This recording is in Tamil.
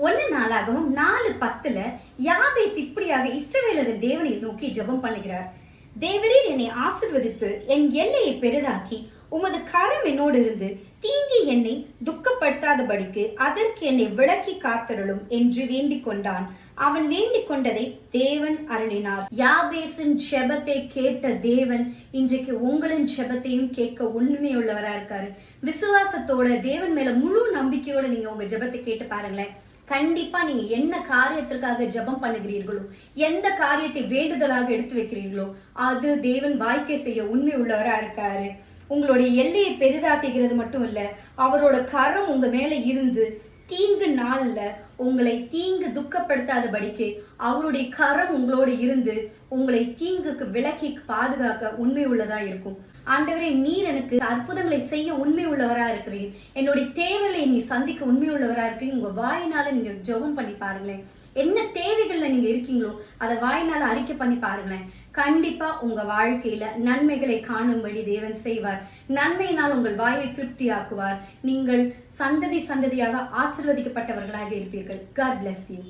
1 நாளாகமம் 4:10 யாபேஸ் இப்படியாக இஸ்ரவேலரின் தேவனை நோக்கி ஜெபம் பண்ணுகிறார். தேவரீர் என்னை ஆசீர்வதித்து என் எல்லையை பெரிதாக்கி உமது கரம் என்னோடு இருந்து தீங்கி என்னை துக்கப்படுத்தாதபடிக்கு அதற்கு என்னை விலக்கி காத்தருளும் என்று வேண்டிக் கொண்டான். அவன் வேண்டிக் கொண்டதை தேவன் அருளினார். யாபேசின் ஜெபத்தை கேட்ட தேவன் இன்றைக்கு உங்களின் ஜெபத்தையும் கேட்க உண்மையுள்ளவரா இருக்காரு. விசுவாசத்தோட தேவன் மேல முழு நம்பிக்கையோட நீங்க உங்க ஜெபத்தை கேட்டு பாருங்களேன். கண்டிப்பா நீங்க என்ன காரியத்திற்காக ஜெபம் பண்ணுகிறீர்களோ, எந்த காரியத்தை வேண்டுதலாக எடுத்து வைக்கிறீர்களோ, அது தேவன் வாய்க்கை செய்ய உண்மை உள்ளவரா இருக்காரு. உங்களுடைய எல்லையை பெரிதாக்குகிறது மட்டும் இல்ல, அவரோட கரம் உங்க மேல இருந்து தீங்கு நாள்ல உங்களை தீங்கு துக்கப்படுத்தாதபடிக்கு அவருடைய கரம் உங்களோடு இருந்து உங்களை தீங்குக்கு விலக்கி பாதுகாக்க உண்மை உள்ளதா இருக்கும். ஆண்டவரே, நீர் எனக்கு அற்புதங்களை செய்ய உண்மை உள்ளவரா இருக்கிறீர், என்னுடைய தேவைகளை நீ சந்திக்க உண்மை உள்ளவரா இருக்கீங்க. உங்க வாயினால நீங்க ஜெபம் பண்ணி பாருங்களேன். என்ன தேவைகள்ல நீங்க இருக்கீங்களோ அதை வாயினால அறிக்கை பண்ணி பாருங்களேன். கண்டிப்பா உங்க வாழ்க்கையில நன்மைகளை காணும்படி தேவன் செய்வார். நன்மையினால் உங்கள் வாயை திருப்தியாக்குவார். நீங்கள் சந்ததியாக ஆசீர்வதிக்கப்பட்டவர்களாக இருப்பீர்கள். God bless you.